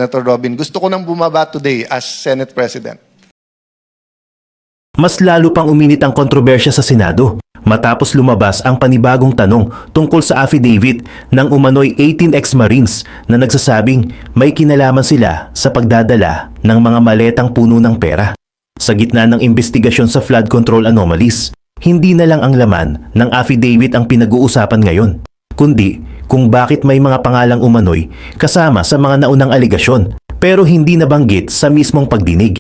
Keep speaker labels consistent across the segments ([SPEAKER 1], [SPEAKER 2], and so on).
[SPEAKER 1] Senator Robin. Gusto ko nang bumaba today as Senate President.
[SPEAKER 2] Mas lalo pang uminit ang kontrobersya sa Senado matapos lumabas ang panibagong tanong tungkol sa affidavit ng umano'y 18 ex-Marines na nagsasabing may kinalaman sila sa pagdadala ng mga maletang puno ng pera. Sa gitna ng investigasyon sa flood control anomalies, hindi na lang ang laman ng affidavit ang pinag-uusapan ngayon, kundi kung bakit may mga pangalang umano'y kasama sa mga naunang aligasyon pero hindi nabanggit sa mismong pagdinig.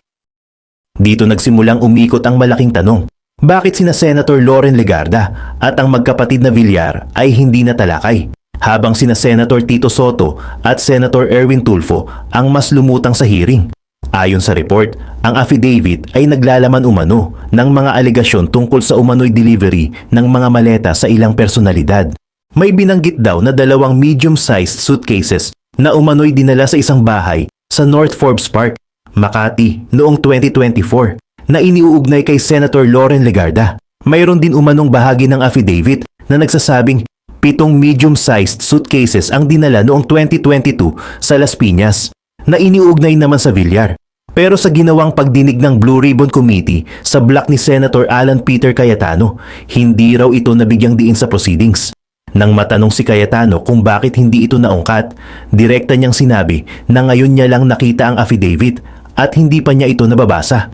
[SPEAKER 2] Dito nagsimulang umikot ang malaking tanong. Bakit sina Senator Loren Legarda at ang magkapatid na Villar ay hindi natalakay, habang sina Senator Tito Soto at Senator Erwin Tulfo ang mas lumutang sa hearing? Ayon sa report, ang affidavit ay naglalaman umano ng mga alegasyon tungkol sa umano'y delivery ng mga maleta sa ilang personalidad. May binanggit daw na 2 medium-sized suitcases na umano'y dinala sa isang bahay sa North Forbes Park, Makati noong 2024 na iniuugnay kay Senator Loren Legarda. Mayroon din umanong bahagi ng affidavit na nagsasabing 7 medium-sized suitcases ang dinala noong 2022 sa Las Piñas na iniuugnay naman sa Villar. Pero sa ginawang pagdinig ng Blue Ribbon Committee sa block ni Senator Alan Peter Cayetano, hindi raw ito nabigyang diin sa proceedings. Nang matanong si Cayetano kung bakit hindi ito naungkat, direkta niyang sinabi na ngayon niya lang nakita ang affidavit at hindi pa niya ito nababasa.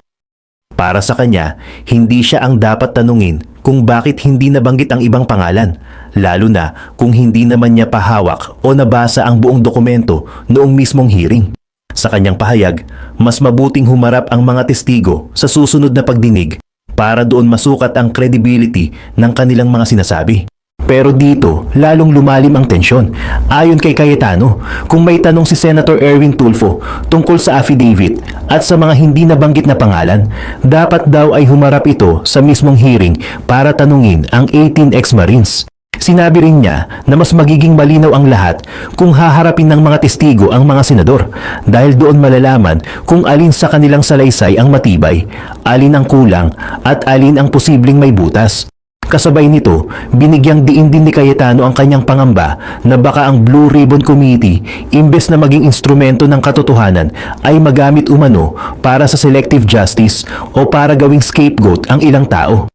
[SPEAKER 2] Para sa kanya, hindi siya ang dapat tanungin kung bakit hindi nabanggit ang ibang pangalan, lalo na kung hindi naman niya pahawak o nabasa ang buong dokumento noong mismong hearing. Sa kanyang pahayag, mas mabuting humarap ang mga testigo sa susunod na pagdinig para doon masukat ang credibility ng kanilang mga sinasabi. Pero dito, lalong lumalim ang tensyon. Ayon kay Cayetano, kung may tanong si Senator Erwin Tulfo tungkol sa affidavit at sa mga hindi nabanggit na pangalan, dapat daw ay humarap ito sa mismong hearing para tanungin ang 18 ex-Marines. Sinabi rin niya na mas magiging malinaw ang lahat kung haharapin ng mga testigo ang mga senador dahil doon malalaman kung alin sa kanilang salaysay ang matibay, alin ang kulang at alin ang posibleng may butas. Kasabay nito, binigyang diin din ni Cayetano ang kanyang pangamba na baka ang Blue Ribbon Committee, imbes na maging instrumento ng katotohanan, ay magamit umano para sa selective justice o para gawing scapegoat ang ilang tao.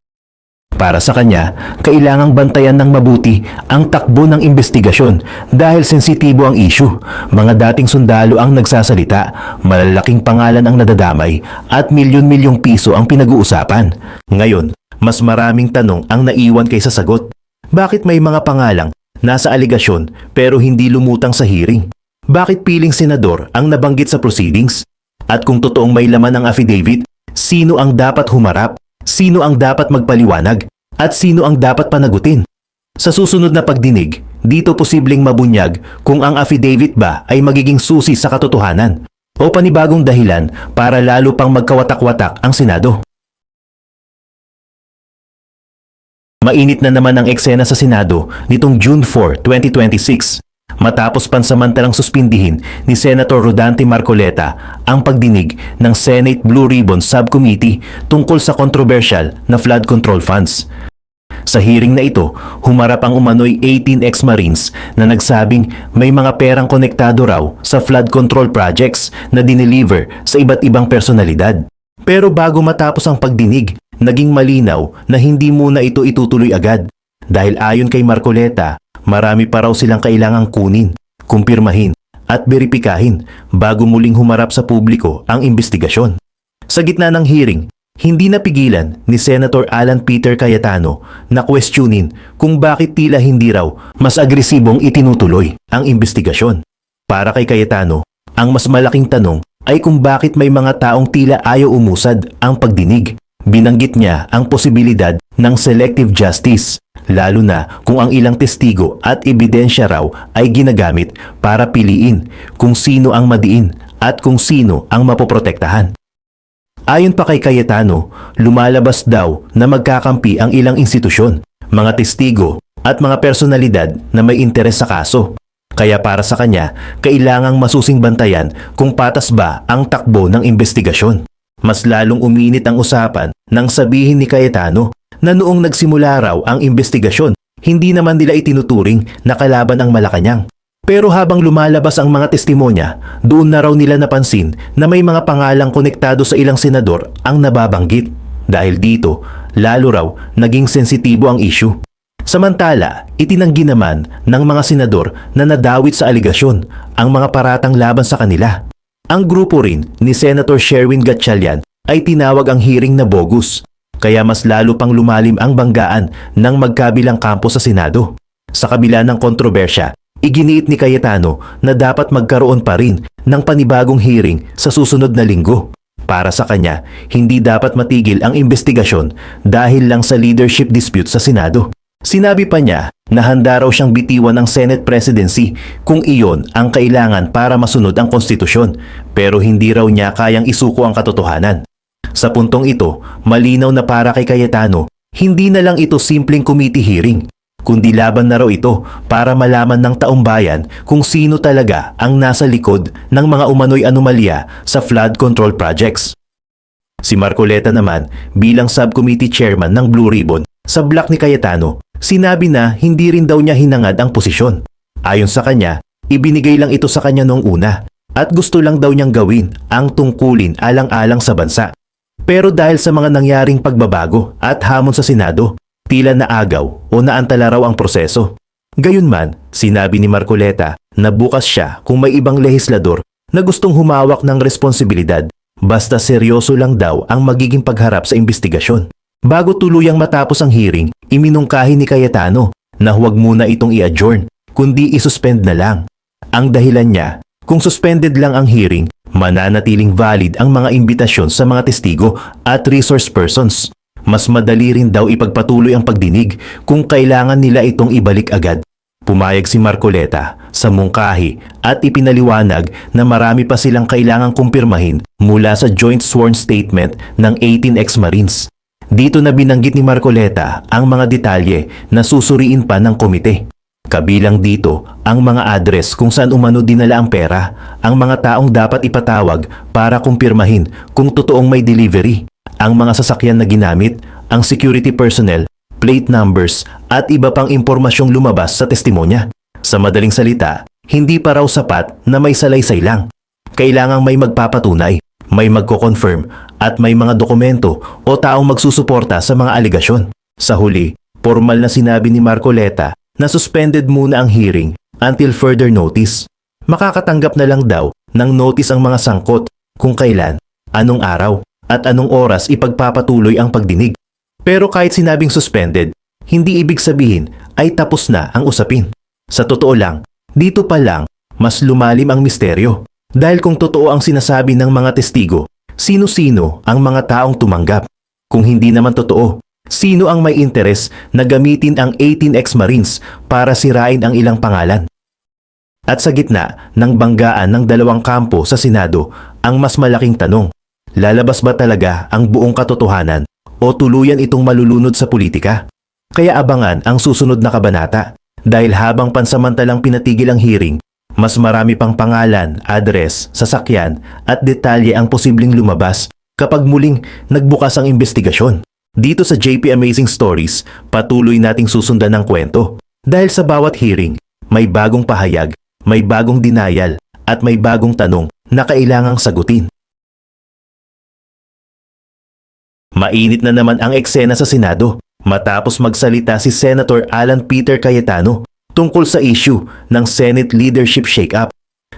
[SPEAKER 2] Para sa kanya, kailangang bantayan ng mabuti ang takbo ng investigasyon dahil sensitibo ang issue. Mga dating sundalo ang nagsasalita, malalaking pangalan ang nadadamay at milyon-milyong piso ang pinag-uusapan. Ngayon, mas maraming tanong ang naiwan kaysa sagot. Bakit may mga pangalang nasa aligasyon pero hindi lumutang sa hearing? Bakit piling senador ang nabanggit sa proceedings? At kung totoong may laman ang affidavit, sino ang dapat humarap? Sino ang dapat magpaliwanag? At sino ang dapat panagutin? Sa susunod na pagdinig, dito posibleng mabunyag kung ang affidavit ba ay magiging susi sa katotohanan o panibagong dahilan para lalo pang magkawatak-watak ang Senado. Mainit na naman ang eksena sa Senado nitong June 4, 2026 matapos pansamantalang suspindihin ni Senator Rodante Marcoleta ang pagdinig ng Senate Blue Ribbon Subcommittee tungkol sa controversial na flood control funds. Sa hearing na ito, humarap ang umano'y 18 ex-Marines na nagsabing may mga perang konektado raw sa flood control projects na dineliver sa iba't ibang personalidad. Pero bago matapos ang pagdinig, naging malinaw na hindi muna ito itutuloy agad dahil ayon kay Marcoleta, marami pa raw silang kailangang kunin, kumpirmahin at beripikahin bago muling humarap sa publiko ang investigasyon. Sa gitna ng hearing, hindi napigilan ni Senator Alan Peter Cayetano na questionin kung bakit tila hindi raw mas agresibong itinutuloy ang investigasyon. Para kay Cayetano, ang mas malaking tanong ay kung bakit may mga taong tila ayaw umusad ang pagdinig. Binanggit niya ang posibilidad ng selective justice, lalo na kung ang ilang testigo at ebidensya raw ay ginagamit para piliin kung sino ang madiin at kung sino ang mapoprotektahan. Ayon pa kay Cayetano, lumalabas daw na magkakampi ang ilang institusyon, mga testigo at mga personalidad na may interes sa kaso. Kaya para sa kanya, kailangang masusing bantayan kung patas ba ang takbo ng investigasyon. Mas lalong uminit ang usapan nang sabihin ni Cayetano na noong nagsimula raw ang investigasyon, hindi naman nila itinuturing na kalaban ang Malacanang. Pero habang lumalabas ang mga testimonya, doon na raw nila napansin na may mga pangalang konektado sa ilang senador ang nababanggit. Dahil dito, lalo raw naging sensitibo ang issue. Samantala, itinanggi naman ng mga senador na nadawit sa aligasyon ang mga paratang laban sa kanila. Ang grupo rin ni Senator Sherwin Gatchalian ay tinawag ang hearing na bogus, kaya mas lalo pang lumalim ang banggaan ng magkabilang kampo sa Senado. Sa kabila ng kontrobersya, iginiit ni Cayetano na dapat magkaroon pa rin ng panibagong hearing sa susunod na linggo. Para sa kanya, hindi dapat matigil ang investigasyon dahil lang sa leadership dispute sa Senado. Sinabi pa niya na handa raw siyang bitiwan ng Senate presidency kung iyon ang kailangan para masunod ang konstitusyon, pero hindi raw niya kayang isuko ang katotohanan. Sa puntong ito, malinaw na para kay Cayetano, hindi na lang ito simpleng committee hearing, kundi laban na raw ito para malaman ng taong bayan kung sino talaga ang nasa likod ng mga umano'y anomalya sa flood control projects. Si Marcoleta naman, bilang subcommittee chairman ng Blue Ribbon, sa block ni Cayetano, sinabi na hindi rin daw niya hinangad ang posisyon. Ayon sa kanya, ibinigay lang ito sa kanya noong una at gusto lang daw niyang gawin ang tungkulin alang-alang sa bansa. Pero dahil sa mga nangyaring pagbabago at hamon sa Senado, tila naagaw o naantala raw ang proseso. Gayunman, sinabi ni Marcoleta na bukas siya kung may ibang lehislador na gustong humawak ng responsibilidad, basta seryoso lang daw ang magiging pagharap sa investigasyon. Bago tuluyang matapos ang hearing, iminungkahi ni Cayetano na huwag muna itong i-adjourn, kundi isuspend na lang. Ang dahilan niya, kung suspended lang ang hearing, mananatiling valid ang mga imbitasyon sa mga testigo at resource persons. Mas madali rin daw ipagpatuloy ang pagdinig kung kailangan nila itong ibalik agad. Pumayag si Marcoleta sa mungkahi at ipinaliwanag na marami pa silang kailangang kumpirmahin mula sa joint sworn statement ng 18 ex-Marines. Dito na binanggit ni Marcoleta ang mga detalye na susuriin pa ng komite. Kabilang dito ang mga address kung saan umano dinala ang pera, ang mga taong dapat ipatawag para kumpirmahin kung totoong may delivery, ang mga sasakyan na ginamit, ang security personnel, plate numbers at iba pang impormasyong lumabas sa testimonya. Sa madaling salita, hindi pa raw sapat na may salaysay lang. Kailangang may magpapatunay, may magko-confirm at may mga dokumento o taong magsusuporta sa mga aligasyon. Sa huli, formal na sinabi ni Marcoleta na suspended muna ang hearing until further notice. Makakatanggap na lang daw ng notice ang mga sangkot kung kailan, anong araw, at anong oras ipagpapatuloy ang pagdinig. Pero kahit sinabing suspended, hindi ibig sabihin ay tapos na ang usapin. Sa totoo lang, dito pa lang mas lumalim ang misteryo. Dahil kung totoo ang sinasabi ng mga testigo, sino-sino ang mga taong tumanggap? Kung hindi naman totoo, sino ang may interes na gamitin ang 18 ex-Marines para sirain ang ilang pangalan? At sa gitna ng banggaan ng dalawang kampo sa Senado, ang mas malaking tanong, lalabas ba talaga ang buong katotohanan o tuluyan itong malulunod sa politika? Kaya abangan ang susunod na kabanata dahil habang pansamantalang pinatigil ang hearing, mas marami pang pangalan, address, sasakyan at detalye ang posibleng lumabas kapag muling nagbukas ang investigasyon. Dito sa JP Amazing Stories, patuloy nating susundan ang kwento dahil sa bawat hearing, may bagong pahayag, may bagong denial at may bagong tanong na kailangang sagutin. Mainit na naman ang eksena sa Senado matapos magsalita si Senator Alan Peter Cayetano tungkol sa issue ng Senate leadership shake-up.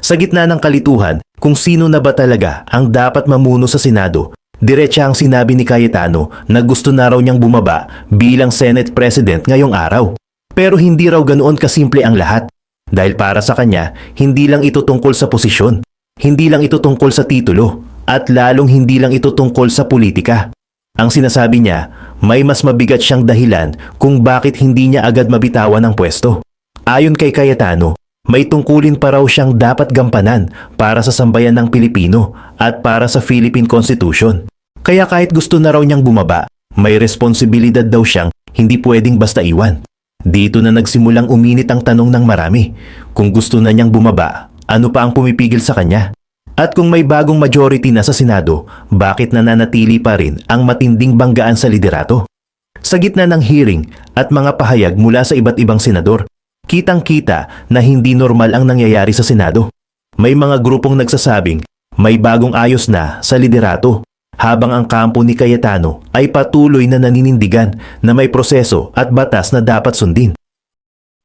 [SPEAKER 2] Sa gitna ng kalituhan kung sino na ba talaga ang dapat mamuno sa Senado, diretsa ang sinabi ni Cayetano na gusto na raw niyang bumaba bilang Senate President ngayong araw. Pero hindi raw ganoon kasimple ang lahat. Dahil para sa kanya, hindi lang ito tungkol sa posisyon, hindi lang ito tungkol sa titulo, at lalong hindi lang ito tungkol sa politika. Ang sinasabi niya, may mas mabigat siyang dahilan kung bakit hindi niya agad mabitawan ang pwesto. Ayon kay Cayetano, may tungkulin pa raw siyang dapat gampanan para sa sambayan ng Pilipino at para sa Philippine Constitution. Kaya kahit gusto na raw niyang bumaba, may responsibilidad daw siyang hindi pwedeng basta iwan. Dito na nagsimulang uminit ang tanong ng marami. Kung gusto na niyang bumaba, ano pa ang pumipigil sa kanya? At kung may bagong majority na sa Senado, bakit nananatili pa rin ang matinding banggaan sa liderato? Sa gitna ng hearing at mga pahayag mula sa iba't ibang senador, Kitang-kita na hindi normal ang nangyayari sa Senado. May mga grupong nagsasabing may bagong ayos na sa liderato, habang ang kampo ni Cayetano ay patuloy na naninindigan na may proseso at batas na dapat sundin.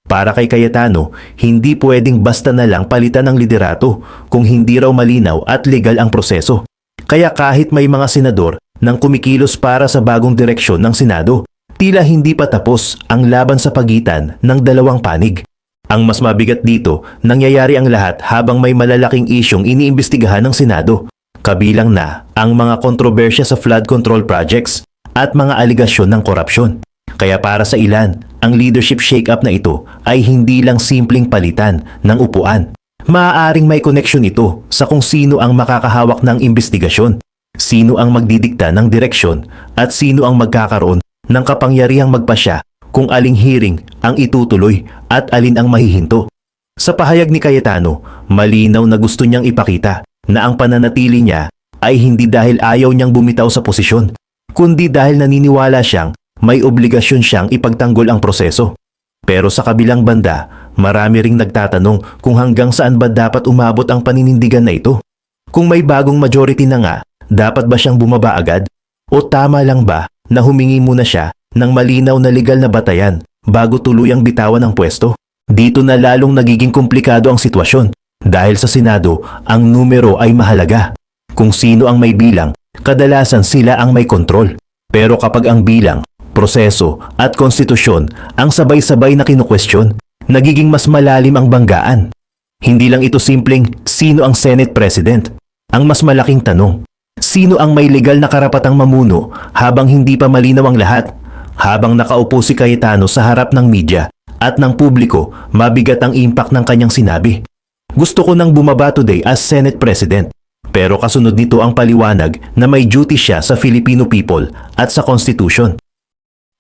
[SPEAKER 2] Para kay Cayetano, hindi pwedeng basta na lang palitan ng liderato kung hindi raw malinaw at legal ang proseso. Kaya kahit may mga senador nang kumikilos para sa bagong direksyon ng Senado, tila hindi pa tapos ang laban sa pagitan ng dalawang panig. Ang mas mabigat dito, nangyayari ang lahat habang may malalaking isyong iniimbestigahan ng Senado, kabilang na ang mga kontrobersya sa flood control projects at mga aligasyon ng korupsyon. Kaya para sa ilan, ang leadership shake-up na ito ay hindi lang simpleng palitan ng upuan. Maaaring may koneksyon ito sa kung sino ang makakahawak ng imbestigasyon, sino ang magdidikta ng direksyon, at sino ang magkakaroon ng kapangyarihang magpasya kung aling hearing ang itutuloy at alin ang mahihinto. Sa pahayag ni Cayetano, malinaw na gusto niyang ipakita na ang pananatili niya ay hindi dahil ayaw niyang bumitaw sa posisyon, kundi dahil naniniwala siyang may obligasyon siyang ipagtanggol ang proseso. Pero sa kabilang banda, marami ring nagtatanong kung hanggang saan ba dapat umabot ang paninindigan na ito. Kung may bagong majority na nga, dapat ba siyang bumaba agad? O tama lang ba na humingi muna siya ng malinaw na legal na batayan bago tuluyang bitawan ang pwesto? Dito na lalong nagiging komplikado ang sitwasyon dahil sa Senado ang numero ay mahalaga. Kung sino ang may bilang, kadalasan sila ang may kontrol. Pero kapag ang bilang, proseso at konstitusyon ang sabay-sabay na kinukwestiyon, nagiging mas malalim ang banggaan. Hindi lang ito simpleng sino ang Senate President. Ang mas malaking tanong, sino ang may legal na karapatang mamuno habang hindi pa malinaw ang lahat? Habang nakaupo si Cayetano sa harap ng media at ng publiko, mabigat ang impact ng kanyang sinabi. Gusto ko nang bumaba today as Senate President. Pero kasunod nito ang paliwanag na may duty siya sa Filipino people at sa Constitution.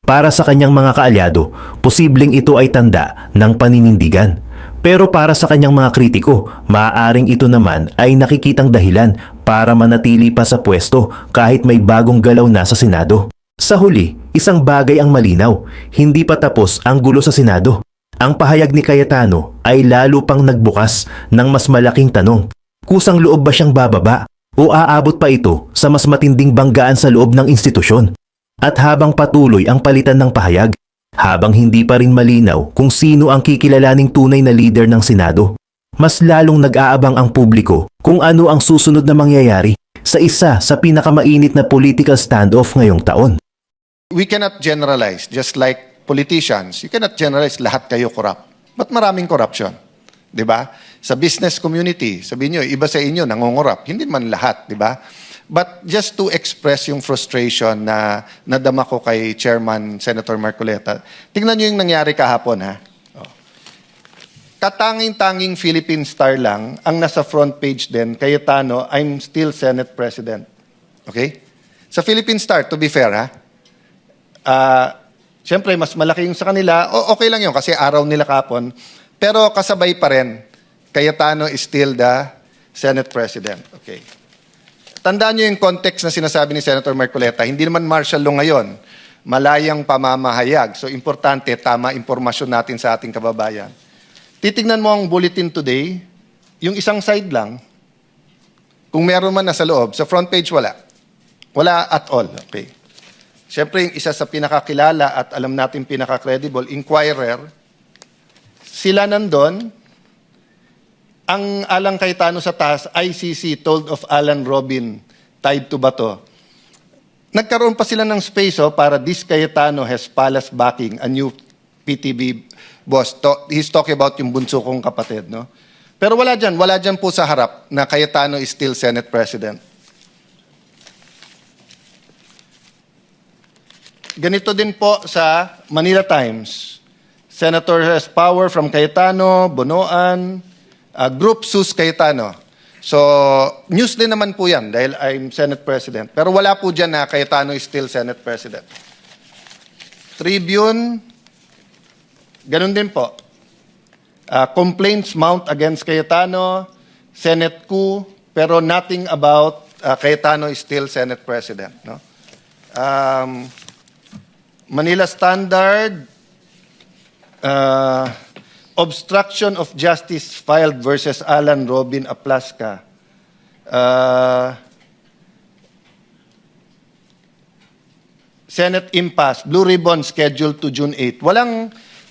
[SPEAKER 2] Para sa kanyang mga kaalyado, posibleng ito ay tanda ng paninindigan. Pero para sa kanyang mga kritiko, maaaring ito naman ay nakikitang dahilan para manatili pa sa pwesto kahit may bagong galaw na sa Senado. Sa huli, isang bagay ang malinaw, hindi pa tapos ang gulo sa Senado. Ang pahayag ni Cayetano ay lalo pang nagbukas ng mas malaking tanong. Kusang loob ba siyang bababa o aabot pa ito sa mas matinding banggaan sa loob ng institusyon? At habang patuloy ang palitan ng pahayag, habang hindi pa rin malinaw kung sino ang kikilalaning tunay na leader ng Senado, mas lalong nag-aabang ang publiko kung ano ang susunod na mangyayari sa isa sa pinakamainit na political standoff ngayong taon.
[SPEAKER 1] We cannot generalize, just like politicians, you cannot generalize lahat kayo corrupt. Ba't maraming corruption? 'Di ba? Sa business community, sabihin nyo, iba sa inyo nangongorap. Hindi man lahat, 'di ba? But just to express yung frustration na nadama ko kay Chairman Senator Marcoleta, tingnan nyo yung nangyari kahapon, ha? Katanging-tanging Philippine Star lang ang nasa front page din, Cayetano, I'm still Senate President. Okay? Sa Philippine Star, to be fair, ha? Siyempre, mas malaki yung sa kanila. Okay lang yun kasi araw nila kapon. Pero kasabay pa rin, Cayetano is still the Senate President. Okay. Tandaan nyo yung context na sinasabi ni Senator Marcoleta. Hindi naman martial law ngayon. Malayang pamamahayag. So, importante, tama impormasyon natin sa ating kababayan. Titignan mo ang bulletin today, yung isang side lang, kung meron man nasa loob, sa front page wala. Wala at all. Okay. Siyempre, yung isa sa pinakakilala at alam natin pinaka-credible, Inquirer, sila nandun, ang Alang Cayetano sa taas, ICC, told of Alan Robin, tied to Bato. Nagkaroon pa sila ng space para this Cayetano has palace backing, a new PTB boss. He's talking about yung bunso kong kapatid. No? Pero wala dyan po sa harap na Cayetano is still Senate President. Ganito din po sa Manila Times. Senator has power from Cayetano, Bonoan, Group Sus Cayetano. So, news din naman po yan dahil I'm Senate President. Pero wala po dyan na Cayetano is still Senate President. Tribune, ganun din po. Complaints mount against Cayetano, Senate coup, pero nothing about Cayetano is still Senate President. No? Manila Standard, obstruction of justice filed versus Alan Robin Aplaska. Senate impasse, Blue Ribbon scheduled to June 8.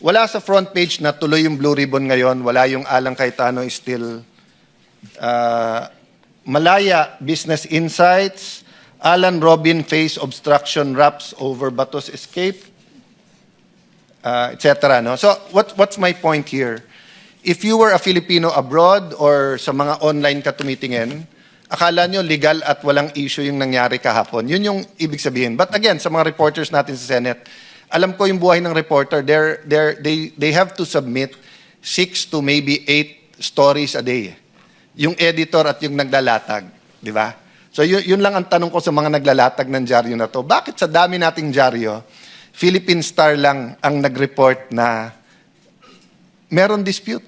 [SPEAKER 1] Wala sa front page na tuloy yung Blue Ribbon ngayon. Wala yung Alan Cayetano is still Malaya Business Insights, Alan Robin face obstruction wraps over Batos escape, etc. No? So what's my point here? If you were a Filipino abroad or sa mga online ka tumitingin, akala nyo legal at walang issue yung nangyari kahapon. Yun yung ibig sabihin. But again, sa mga reporters natin sa Senate, alam ko yung buhay ng reporter, they have to submit 6 to maybe 8 stories a day. Yung editor at yung naglalatag, di ba? So yun lang ang tanong ko sa mga naglalatag ng dyaryo na to. Bakit sa dami nating dyaryo, Philippine Star lang ang nag-report na meron dispute?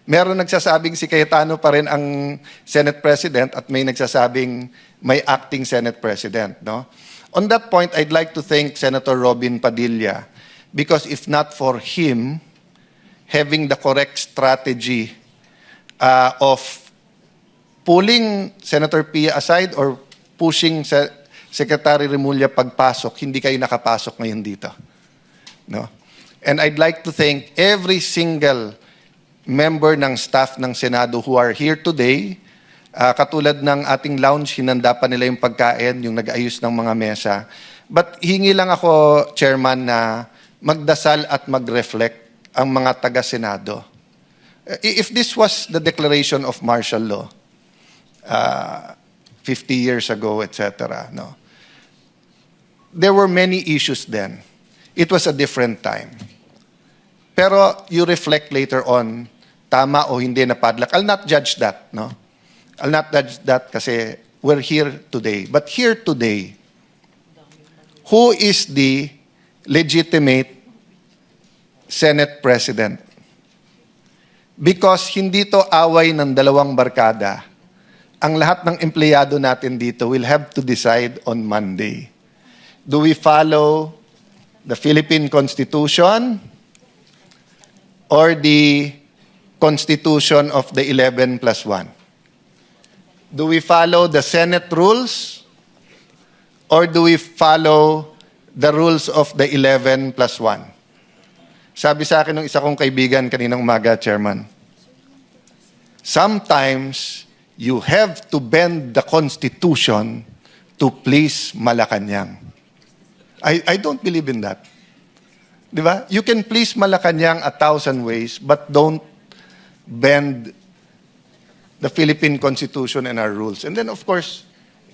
[SPEAKER 1] Meron nagsasabing si Cayetano pa rin ang Senate President at may nagsasabing may acting Senate President. No? On that point, I'd like to thank Senator Robin Padilla because if not for him having the correct strategy of pulling Senator Pia aside or pushing Secretary Remulla pagpasok, hindi kayo nakapasok ngayon dito. No? And I'd like to thank every single member ng staff ng Senado who are here today. Katulad ng ating lounge, hinanda pa nila yung pagkain, yung nag-ayos ng mga mesa. But hingi lang ako, Chairman, na magdasal at mag-reflect ang mga taga-Senado. If this was the declaration of martial law, 50 years ago, etc., no? There were many issues then. It was a different time. Pero you reflect later on, tama o hindi na padlock. I'll not judge that, no? I'll not judge that kasi we're here today. But here today, who is the legitimate Senate President? Because hindi to away ng dalawang barkada. Ang lahat ng empleyado natin dito will have to decide on Monday. Do we follow the Philippine Constitution or the Constitution of the 11+1? Do we follow the Senate rules or do we follow the rules of the 11+1? Sabi sa akin ng isa kong kaibigan kaninang umaga, Chairman, sometimes you have to bend the Constitution to please Malacanang. I don't believe in that. Di ba? You can please Malacanang 1,000 ways, but don't bend the Philippine Constitution and our rules. And then, of course,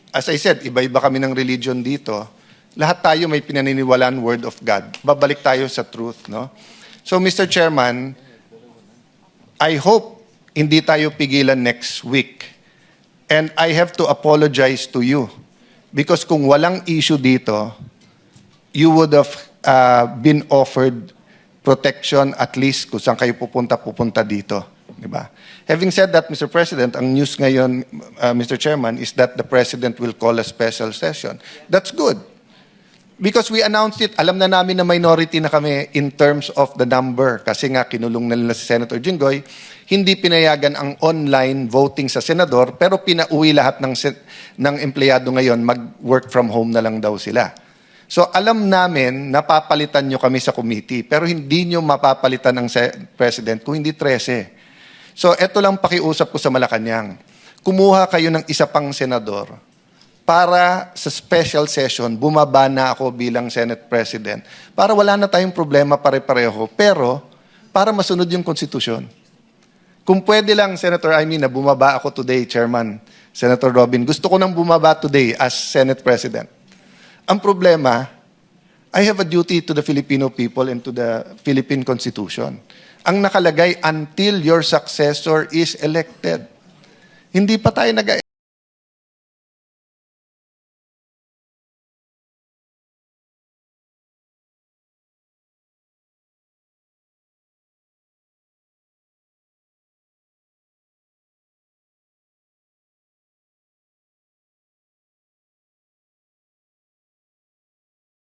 [SPEAKER 1] as I said, iba-iba kami ng religion dito. Lahat tayo may pinaniniwalaan word of God. Babalik tayo sa truth, no? So, Mr. Chairman, I hope hindi tayo pigilan next week. And I have to apologize to you. Because kung walang issue dito, you would have been offered protection at least kung saan kayo pupunta dito. Diba? Having said that, Mr. President, ang news ngayon, Mr. Chairman, is that the President will call a special session. That's good. Because we announced it, alam na namin na minority na kami in terms of the number. Kasi nga, kinulong na nila si Senator Jinggoy, hindi pinayagan ang online voting sa senador, pero pinauwi lahat ng empleyado ngayon, mag-work from home na lang daw sila. So alam namin, napapalitan nyo kami sa committee, pero hindi nyo mapapalitan ng President kung hindi 13. So eto lang pakiusap ko sa Malacanang. Kumuha kayo ng isa pang senador para sa special session, bumaba na ako bilang Senate President para wala na tayong problema pare-pareho, pero para masunod yung konstitusyon. Kung pwede lang, Senator Amy, na bumaba ako today, Chairman, Senator Robin, gusto ko nang bumaba today as Senate President. Ang problema, I have a duty to the Filipino people and to the Philippine Constitution. Ang nakalagay, until your successor is elected. Hindi pa tayo